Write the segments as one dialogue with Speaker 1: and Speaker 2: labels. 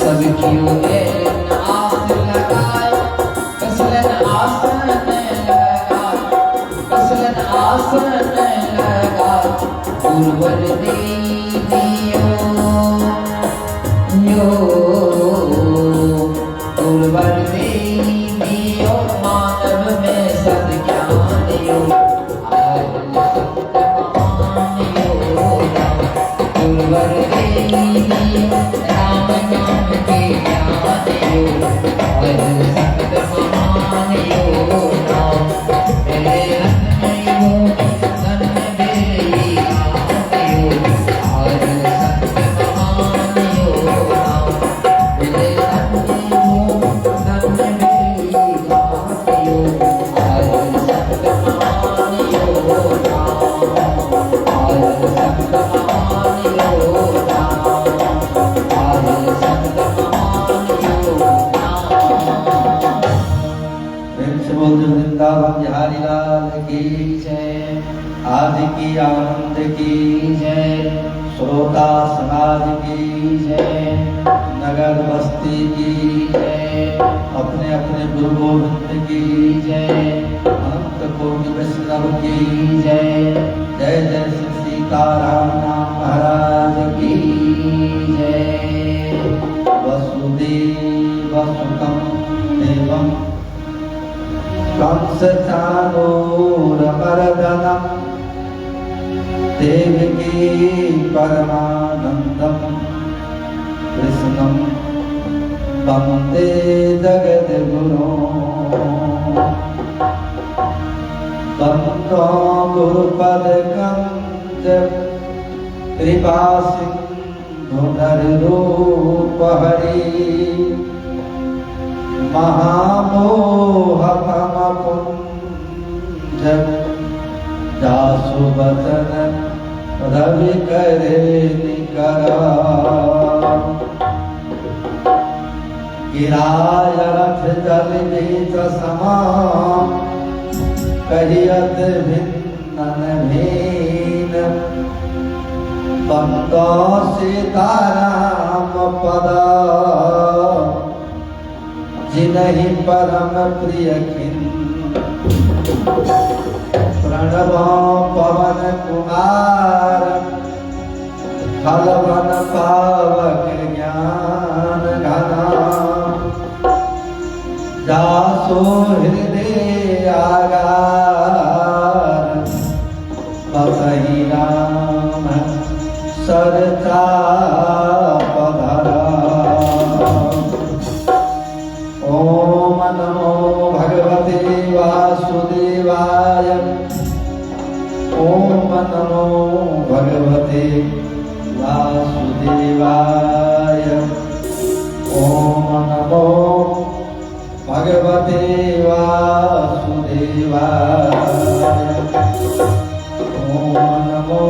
Speaker 1: सब क्यों आस लगाए, कसलन आसन लगाए, कसलन आसन लगाए, गुरुवर दियो यो, गुरुवर दियो मानव में सद्ज्ञान यो, गुरुवर दियो राम नाम के ज्ञान यो, और संत महान यो नाम, तेरे रत्न यो सन बेरी राम यो, और संत महान यो नाम, तेरे रत्न यो सन बेरी राम यो, और संत महान यो नाम, और संत महान यो नाम, और संत महान यो नाम।
Speaker 2: प्रेम से बोल दो वृंदावन बिहारी लाल की
Speaker 1: जय,
Speaker 2: आदि की आनंद की
Speaker 1: जय,
Speaker 2: श्रोता समाज की
Speaker 1: जय,
Speaker 2: नगर बस्ती की
Speaker 1: जय,
Speaker 2: अपने अपने गुरु गोविंद की
Speaker 1: जय,
Speaker 2: अनंत कोटि वैष्णव की
Speaker 1: जय,
Speaker 2: जय जय श्री सीताराम नाम महाराज की
Speaker 1: जय।
Speaker 2: वसुदेव सुतम देवम कंस चाणूरमर्दनम देवकी परमानंदम कृष्णं वंदे जगद्गुरो वंदो गुरुपदकंज कृपा सिंधुनरूप हरि महामोहतमपुंज जासु वचन रवि करे निकरा गिराय रथ जल बीच समान कहियत भिन्न भीन बंदो सीताराम पदा जिनहि परम प्रिय खिन प्रणव पवन कुमार फलवन पावक ज्ञान घना जासो हृदय आगार बसहि राम सरचा पधरा। ओम नमो भगवते वासुदेवाय, ओम नमो भगवते वासुदेवाय, ओम नमो भगवते वासुदेवाय, ओम नमो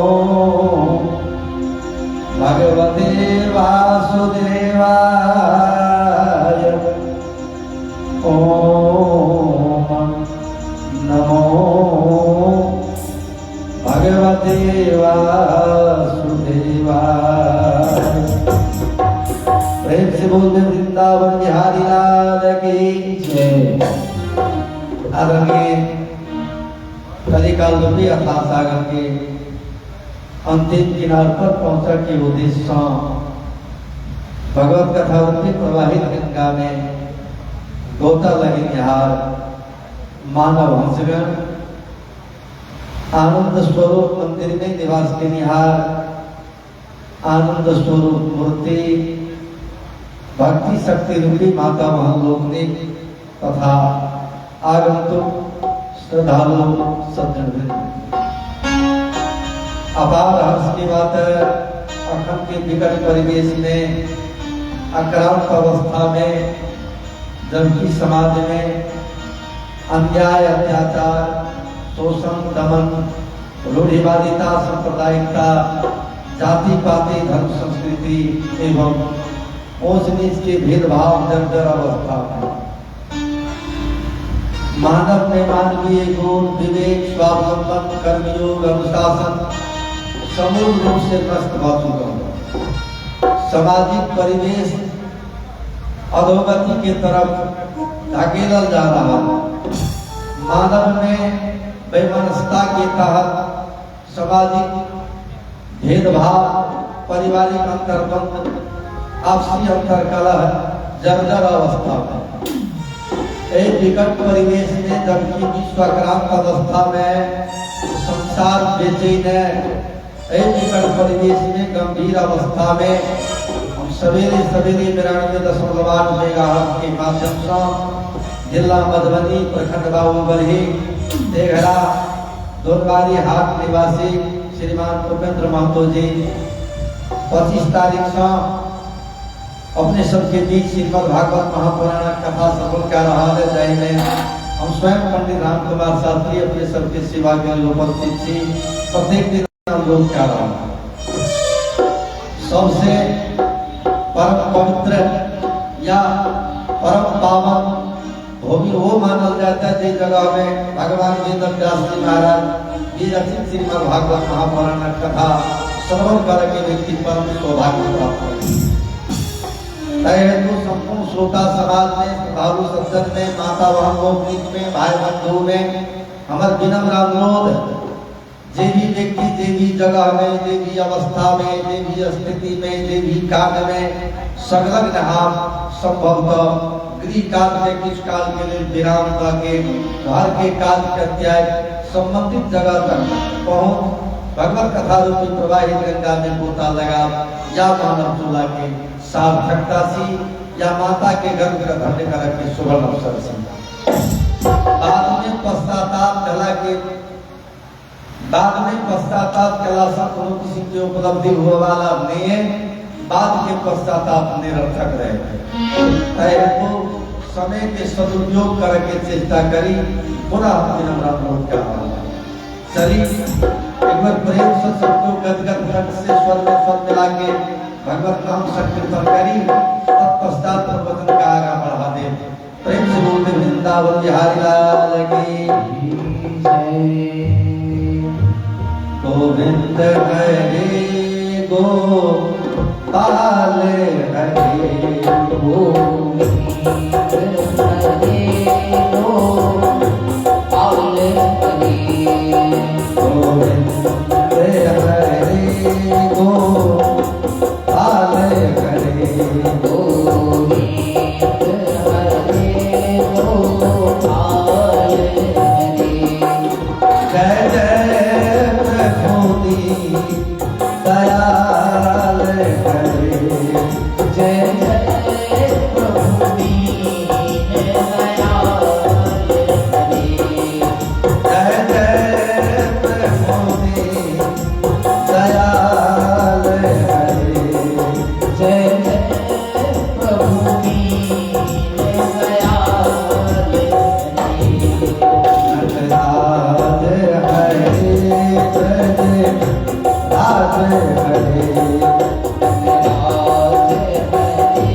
Speaker 2: भगवते वासुदेवाय, ओम नमो भगवते वासुदेवाय। प्रेम से बोलते वृंदावन बिहारी लाल की जय। आदरणीय कलिकाल रूपी अथाह सागर के अंतिम किनार पर पहुंचा के उद्देश्य भगवत कथा रूपी प्रवाहित गंगा में गोता लगिनिहार मानव हंसगण आनंद स्वरूप मंदिर में निवास के निहार आनंद स्वरूप मूर्ति भक्ति शक्ति रूपी माता महालोकनी तथा आगंतुक श्रद्धालु सज्जन अपार हर्ष की बात है। अखंड के विकट परिवेश में आक्रांत अवस्था में जबकि समाज में अन्याय अत्याचार शोषण दमन रूढ़िवादिता सांप्रदायिकता जाति पाति धर्म संस्कृति एवं ऊंच नीच के भेदभाव जर्जर अवस्था में मानव में मानवीय गुण विवेक स्वावलंबन कर्मयोग अनुशासन समूल रूप से नष्ट हो चुका है। सामाजिक परिवेश अधोगति की तरफ धकेलल जा रहा है। मानव में वैमनस्यता के तहत सामाजिक भेदभाव, पारिवारिक अंतर्द्वंद, आपसी अंतरकलह जर्जर अवस्था में, एक विकट परिवेश में, जबकि विश्वक्रांत अवस्था में संसार बेचैन है, एक विकट परिवेश में, गंभीर अवस्था में हम सवेरे सवेरे 92.8 मेगाहर्ट्ज के माध्यम से जिला मधुबनी, प्रखंड बाबूबरही, तेघड़ा, दोनवारी हाट निवासी श्रीमान उपेंद्र महतो जी 25 तारीख से अपने सबके बीच श्रीमद् भागवत महापुराण कथा सफल कर रहा है। जय में हम स्वयं पंडित राम कुमार शास्त्री अपने सबके सेवा के लिए उपस्थित थी। प्रत्येक दिन हम लोग कर रहा है। सबसे परम पवित्र या परम पावन भूमि वो मानल जाता है जिस जगह में भगवान वेद व्यास जी महाराज विरचित श्रीमद् भागवत महापुराण कथा श्रवण करके व्यक्ति परम सौभाग्य प्राप्त करे। तो संपूर्ण श्रोता समाज में, भालू सज्जन में, माता बहन लोग में, भाई बंधु में हमार विनम्र अनुरोध, जे भी व्यक्ति जे भी जगह में, जे भी अवस्था में, जे भी स्थिति में, जे भी काल में संलग्न आप संभवतः गृह काल में कुछ काल के लिए विराम करके घर के काल प्रत्याय संबंधित जगह तक पहुंच भगवत कथा रूपी प्रवाहित गंगा में गोता लगा या मानव चूल्हा के सार्थकता सी या माता के गर्भ का धन्य कर के सुवर्ण अवसर समझा। बाद में पश्चाताप कला संपूर्ण किसी की उपलब्धि हुआ वाला नहीं है। बाद के पश्चाताप निरर्थक रहे तो समय के सदुपयोग करके चेष्टा करी पुनः विनम्र का चली एक बार प्रेम से सबको गदगद कंठ से स्वर में स्वर मिला के भगवत नाम संकीर्तन करी, तत्पश्चात प्रवचन का आगा बढ़ा दे। प्रेम से बोलते वृंदावन बिहारी लाल की जय। गोविंद हरे गोपाल हरे गोविंद हरे गोपाल हरे गोविंद हरे गोपाल हरे गोविंद हरे गोपाल हरे। जय जय प्रभु दयाल हरे, जय जय प्रभु दयाल हरे, जय जय प्रभु दयाल हरे, जय जय प्रभु दयाल हरे। राधे हरे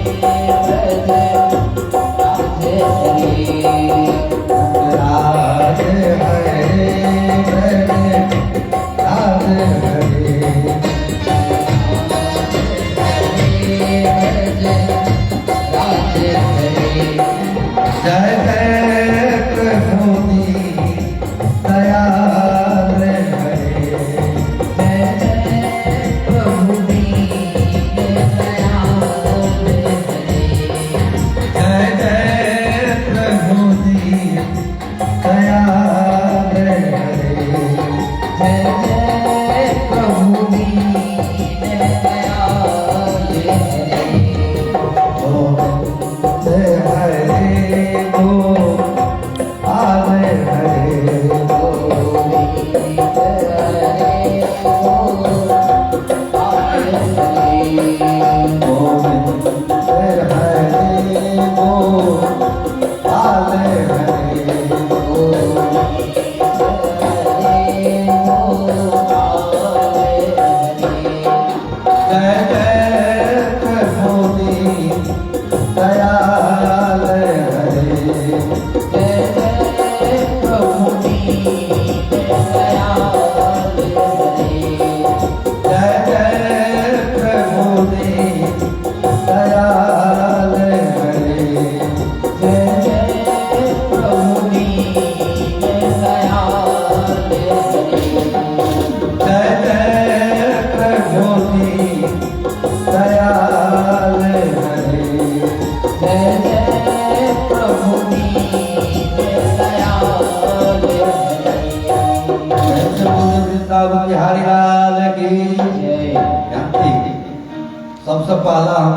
Speaker 2: पहला हम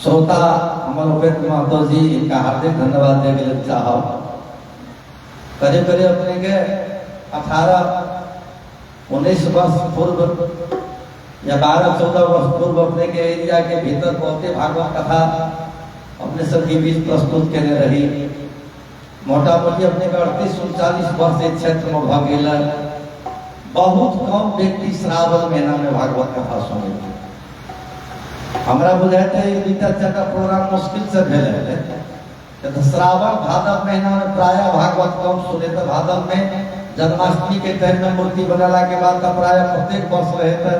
Speaker 2: श्रोता हमारे उपेंद्र महतो जी का हार्दिक धन्यवाद दे के चाहो। करीब करीब अपने के 18-19 वर्ष पूर्व या 12-14 वर्ष पूर्व अपने के एरिया के भीतर बहुते भागवत कथा अपने सबके बीच प्रस्तुत करने रही। मोटा मोटी अपने का 38-39 वर्ष इस क्षेत्र में भागेला। बहुत कम व्यक्ति श्रावण महीना में भागवत कथा सुने। हमरा बुझाते बीता चटा प्रोग्राम मुश्किल से भेल है। तो श्रावण भादव महीना में प्राय भागवत कम सुने। तो भादव में जन्माष्टमी के टाइम में मूर्ति बनाला के बाद का प्राय प्रत्येक वर्ष रहे थे।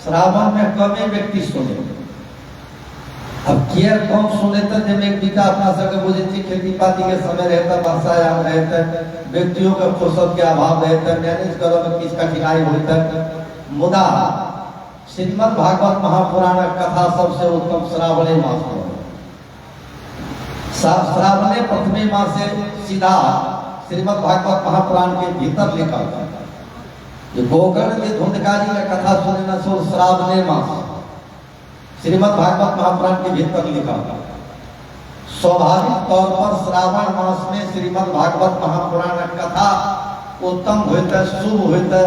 Speaker 2: श्रावण में कम व्यक्ति सुने। अब केयर कम सुने तो जब एक बीता अपना सबके बुझे खेती पाती के समय रहता, वर्षायाम रहता, व्यक्तियों के फुर्सत के अभाव रहता, मैनेज करो में किस कठिनाई होता। मुदा श्रीमद् भागवत महापुराण कथा सबसे उत्तम श्रावणे मास में। श्रावणे प्रथमे मास से सीधा श्रीमद् भागवत महापुराण के भीतर लिखा जो गोकर्ण के धुंधकारी का कथा सुने न सो श्रावणे मास श्रीमद् भागवत महापुराण के भीतर लिखा। स्वाभाविक तौर पर श्रावण मास में श्रीमद् भागवत महापुराण कथा उत्तम होता, शुभ होता।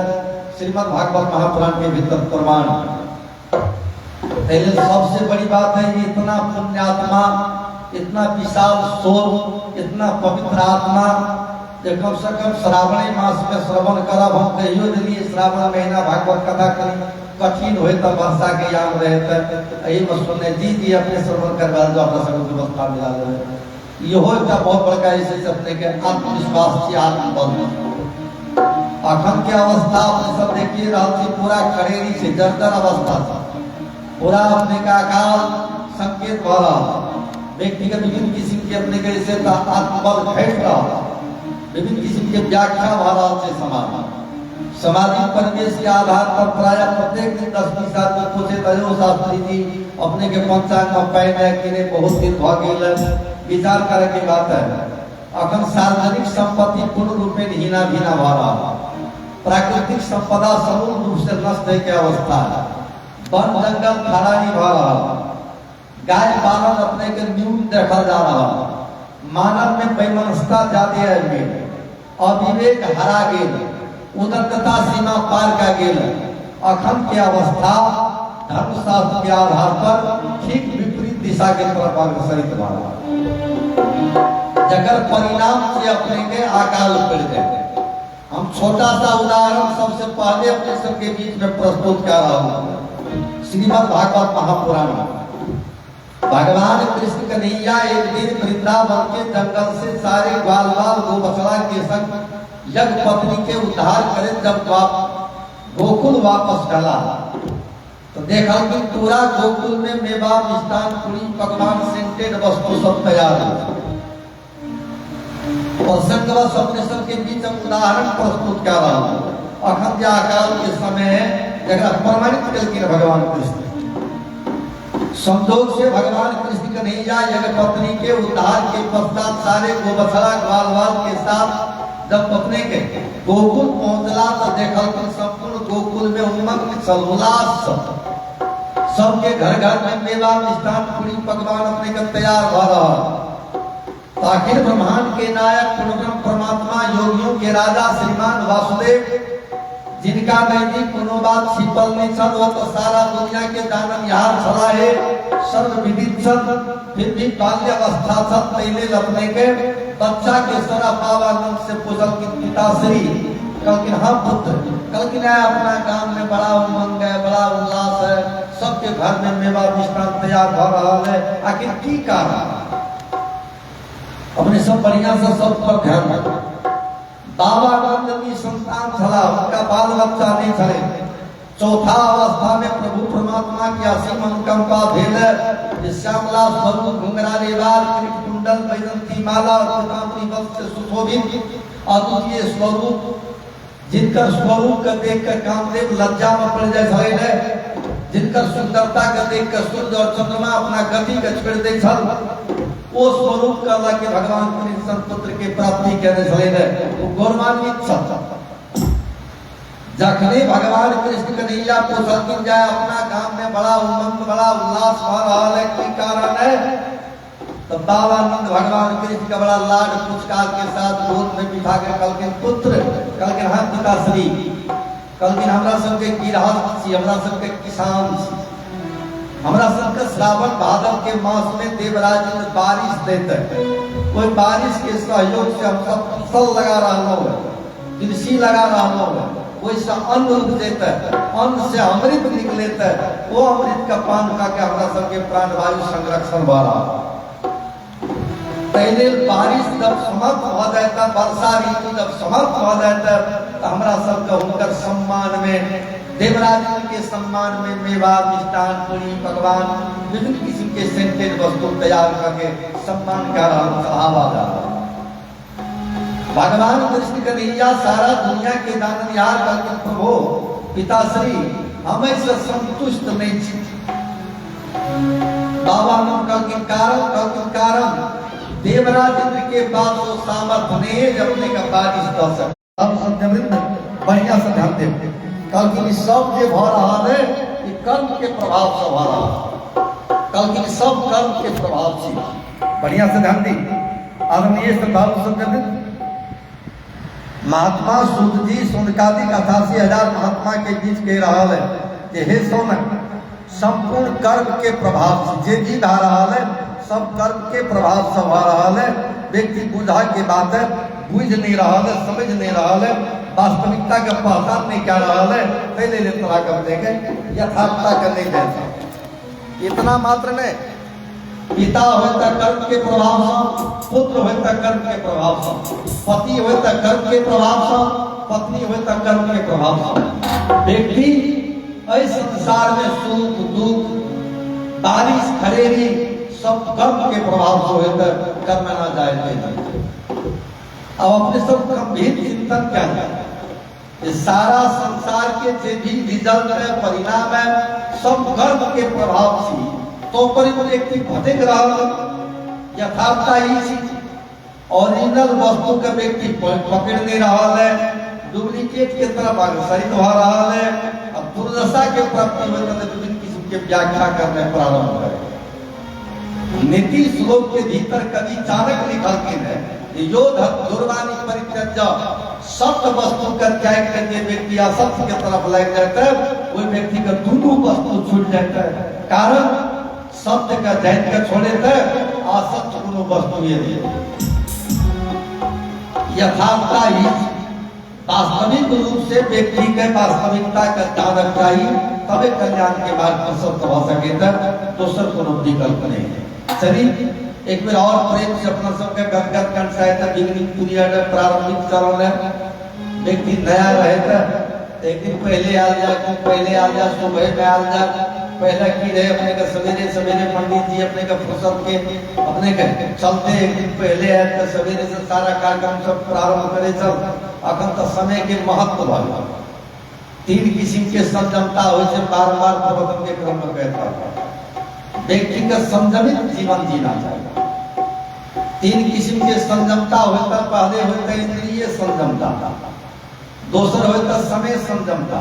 Speaker 2: श्रीमद् भागवत महापुराण के भीतर प्रमाण। पहले सबसे बड़ी बात है ये इतना पुण्यात्मा, इतना विशाल सोल, इतना पवित्र आत्मा जो कम से कम श्रावणी मास में श्रवण करब। हम कहियो दिलिए श्रावण महीना भागवत कथा करी कठिन हो तो वर्षा के याम रहते यही में सुनने जी अपने श्रवण करवा जो अपना सब व्यवस्था मिला दे। ये हो बहुत बड़का ऐसे अपने के आत्मविश्वास से आत्मबल। अखन के अवस्था अपने सब देखिए रहा पूरा खड़ेरी से जर्जर अवस्था था। पूरा अपने का अकाल संकेत हो रहा। व्यक्ति के विभिन्न किस्म के अपने के ऐसे आत्मबल घट रहा। विभिन्न किस्म के व्याख्या हो रहा से समाज सामाजिक परिवेश के आधार पर प्राय प्रत्येक दिन 10-20 आदमी पूछे तयो शास्त्री जी अपने के पंचांग में पैन है कि नहीं, बहुत दिन भ गेल विचार करे के बात है। अखन सार्वजनिक संपत्ति पूर्ण रूप में हीना भीना भ रहा। प्राकृतिक संपदा समूल रूप से नष्ट है के अवस्था है। वन जंगल खरानी भ रहा। गाय पालन अपने के न्यून देखा जा रहा। मानव में वैमनस्यता ज्यादा है। अविवेक हरा गेल, उदत्तता सीमा पार का गेल। अखन के अवस्था धर्मशास्त्र के आधार पर ठीक विपरीत दिशा के तरफ अग्रसरित हो रहा। जगर परिणाम से अपने के अकाल पड़ गए। हम छोटा सा उदाहरण सबसे पहले अपने सबके बीच में प्रस्तुत कर रहा हूँ। श्रीमद् भागवत महापुराण। भगवान कृष्ण कन्हैया एक दिन वृंदावन के जंगल से सारे ग्वाल बाल गो बछड़ा के संग यज्ञ पत्नी के उद्धार करे जब गोकुल वापस चला तो देखा कि पूरा गोकुल में मेवा मिष्ठान पूरी पकवान सेंटेड वस्तु सब तैयार है। प्रसंगवश अपने सबके बीच उदाहरण प्रस्तुत कर रहा हूँ। अखंड अकाल के समय जगह प्रमाणित करके भगवान कृष्ण संतोष से भगवान कृष्ण कन्हैया यज्ञ पत्नी के उद्धार के पश्चात सारे गोबछड़ा ग्वाल के साथ जब अपने के गोकुल पहुंचला तो देखल कि संपूर्ण गोकुल में उमंग उल्लास सबके घर घर में मेवा मिष्ठान पूरी पकवान अपने का तैयार हो रहा। आखिर ब्रह्मांड के नायक पूर्णब्रह्म परमात्मा योगियों के राजा श्रीमान वासुदेव जिनका नैतिक कोनो बात छिपल नहीं छल वो तो सारा दुनिया के जाननिहार छला है, सर्व विदित छल। फिर भी बाल्यावस्था छल पहले अपने के बच्चा के सरा पावानंद से पूछल कि पिताश्री कल हाँ पुत्र कल अपना गांव में बड़ा उमंग है, बड़ा उल्लास है, सबके घर में मेवा मिष्ठान तैयार हो रहा है, आखिर की कारण? अपने सब बढ़िया से सब पर ध्यान रखो। बाबा की संतान छला, उनका बाल बच्चा नहीं छले। चौथा अवस्था में प्रभु परमात्मा की असीम अनुकंपा भेल। श्यामला स्वरूप घुंघराले बाल किरीट कुंडल वैजंती माला और पीताम्बरी वस्त्र से सुशोभित अद्वितीय स्वरूप जिनकर स्वरूप का देखकर कामदेव लज्जा में पड़ जाए छले। जिनकर सुंदरता का देखकर सूर्य और चंद्रमा अपना गति का छोड़ दे छल। वो स्वरूप का के भगवान कृष्ण पुत्र के प्राप्ति करने छले। वो गौरवान्वित छल। जखने भगवान कृष्ण कन्हैया पोसलकिन जाए अपना काम में बड़ा उमंग बड़ा उल्लास हो रहा है, की कारण है तो बाबानंद भगवान कृष्ण का बड़ा लाड पुचकार के साथ गोद में बिठा के कल पुत्र कल के हाँ पिताश्री कल दिन हमरा सबके गिरहस्थ छी, हमरा सबके किसान छी, हमरा सबके श्रावण भादव के मास में देवराज इंद्र बारिश देते कोई बारिश के सहयोग से हम सब फसल लगा रहा है, कृषि लगा रहा है, वैसा अन्न उग देता है, अन्न से अमृत निकलेता है, वो अमृत का पान खा के हमरा सबके प्राण वायु संरक्षण हो रहा है। पहले बारिश जब समाप्त हो जाता, वर्षा ऋतु जब समाप्त हो जाता तो हमरा सबका उनकर सम्मान में देवराज के सम्मान में मेवा मिष्टान पूरी पकवान विभिन्न किस्म के सेंटेड वस्तु तैयार करके सम्मान का चढ़ावा जाता। भगवान कृष्ण कन्हैया सारा दुनिया के दाननिहार करके प्रभु पिताश्री हमें से संतुष्ट नहीं छी। बाबा के कारण देवराज इंद्र के बाद वो सामर्थ्य नहीं जब अपने का बारिश कर सकता। अब संजमित बढ़िया से ध्यान दे, कल की सब जे भ रहा है ये कर्म के प्रभाव से हो रहा है, कल की सब कर्म के प्रभाव से बढ़िया से ध्यान दी। आदरणीय श्रद्धालु संजमित महात्मा सूत जी सुनकादि 88,000 महात्मा के बीच कह रहा है कि हे सोन संपूर्ण कर्म के प्रभाव से जे जी धा रहा है सब कर्म के प्रभाव से हो रहा है। व्यक्ति बुझा के बात है बुझ नहीं रहा है, समझ नहीं रहा है, वास्तविकता का पहचान नहीं कर रहा है, पहले ले तरह कर देंगे यथार्थता कर नहीं देते। इतना मात्र नहीं, पिता होता कर्म के प्रभाव से, पुत्र होता कर्म के प्रभाव से, पति होता कर्म के प्रभाव से, पत्नी होता कर्म के प्रभाव से। व्यक्ति इस संसार में सुख दुख बारिश खरेरी सब कर्म के प्रभाव से होता कर्म ना जाए। अब अपने सब गंभीर चिंतन क्या है, ये सारा संसार के जो भी रिजल्ट है परिणाम है सब कर्म के प्रभाव से, तो पर व्यक्ति भटक रहा यथार्थता ही चीज ओरिजिनल वस्तु का व्यक्ति पकड़ नहीं रहा है, डुप्लीकेट के तरफ अग्रसरित हो रहा है। अब दुर्दशा के प्राप्ति में विभिन्न किस्म के व्याख्या करने प्रारंभ करें। नीति श्लोक के भीतर कवि चाणक्य लिखलखिन है यो दुर्वाणी परित्यज्य सत्य वस्तु का त्याग करके व्यक्ति असत्य के तरफ लग जाता है, वही व्यक्ति का दोनों वस्तु छूट जाता है। कारण सत्य का जैन का छोड़े थे असत्य कोनो वस्तु ये नहीं। यथार्थता ही वास्तविक रूप से व्यक्ति के वास्तविकता का जानक चाहिए, तबे कल्याण के बाद प्रसन्न हो सके दोसर कोनो विकल्प नहीं है। चलिए एक बार और प्रेम से अपना सबके गदगद कंठ सहायता बिगनिंग पीरियड प्रारंभिक चरण है। व्यक्ति नया रहता एक दिन पहले आ जा सुबह में आ जा, पहला की रहे अपने का सवेरे सवेरे पंडित जी अपने का फुर्सत के अपने के चलते एक दिन पहले आए तो सवेरे से सारा कार्यक्रम सब प्रारंभ करे। चल अखन तो समय के महत्व भाग 3 किस्म के संयमता हो से बार-बार प्रवचन के क्रम में कहता व्यक्ति का संयमित जीवन जीना चाहिए। 3 किस्म के संयमता होता, पहले होता इंद्रिय संयमता, दूसर होता समय संयमता,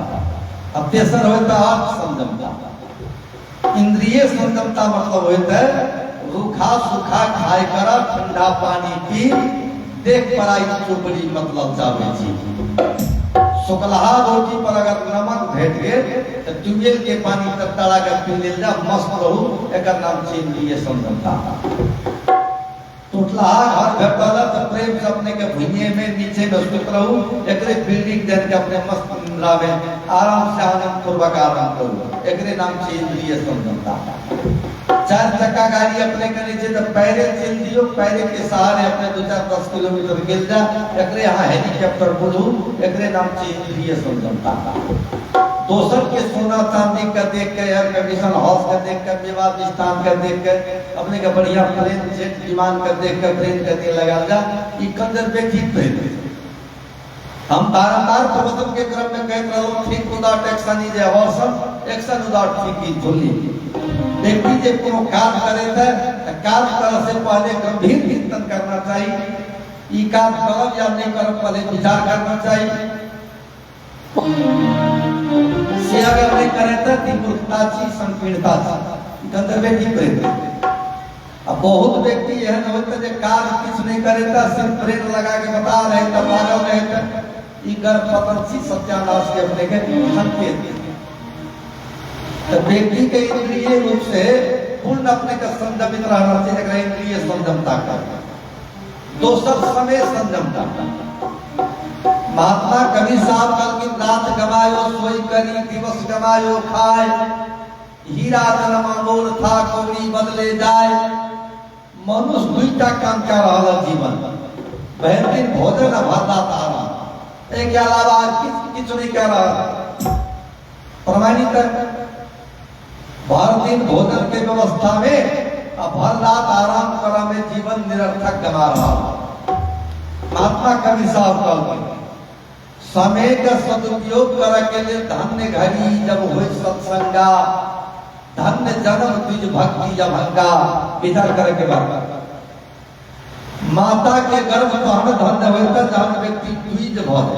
Speaker 2: अब तेसर होता अर्थ संयमता। इंद्रिय संयमता मतलब होता है रूखा सूखा खाए कर ठंडा पानी पी देख पराई चुपड़ी मतलब जावे जी। शुक्लहा रोटी पर अगर नमक भेट गए तो ट्यूबवेल के पानी तक तड़ा कर पी ले जा मस्त रहू, एक नाम से इंद्रिय संयमता। टूटलहा घर भेटल तो प्रेम से अपने के भुइये में नीचे में सुत रहू, एकरे बिल्डिंग देन के अपने मस्त निंद्रा में आराम से आनंद पूर्वक आराम करू, एकरे नाम से इंद्रिय संयमता। 4 चक्का गाड़ी अपने के नीचे तो पैरे चल दियो, पैरे के सहारे अपने 2-4-10 किलोमीटर गिर जा, एकरे यहाँ हेलीकॉप्टर बुझू, एकरे नाम से इंद्रिय संयमता। दोसर के सोना चांदी का देख के एयर कंडीशन हाउस का देख कर विवाह विस्तान का देख कर अपने का बढ़िया प्लेन जेट विमान का देख कर प्लेन करने लगा जा, ये कंजर पे ठीक पहले हम बार-बार प्रवचन के क्रम में कहते रहो think without action is a हॉर्सन, एक्शन विदाउट थिंकिंग झोली। व्यक्ति जब कोनो कार्य करे थे कार्य करने से पहले गंभीर चिंतन करना चाहिए, ये कार्य करब या नहीं करब पहले विचार करना चाहिए। से अगर नहीं करे तो ती मूर्खताची संकीर्णताची गंधर्वे की करे। अब बहुत व्यक्ति यह न होता जो कार्य कुछ नहीं करे तो सिर्फ ब्रेन लगा के बता रहे तो पागल रहे तो इगर पतंसी सत्यानाश के अपने के संकेत। तो व्यक्ति के इंद्रिय रूप से पूर्ण अपने का संयमित रहना चाहिए, इंद्रिय संयमता का दोसर समय संयमता। महात्मा कबीर साहब कल की रात गवायो सोई करी दिवस गवायो खाए, हीरा जन्म अमोल था कौड़ी बदले जाए। मनुष्य दुईटा काम क्या रहा जीवन, बेहतरीन भोजन भरदा तारा एक के अलावा किस नहीं क्या रहा। प्रमाणित भारतीय भोजन के व्यवस्था में अब भर रात आराम करा में जीवन निरर्थक गवा रहा। महात्मा कबीर साहब कल समय का सदुपयोग करे के लिए धन्य घड़ी जब हुई सत्संगा, धन्य जन्म तुझ भक्ति जब भंगा। विचार करे के बाद माता के गर्भ तो हमें धन्य होता जहां व्यक्ति द्विज बहुत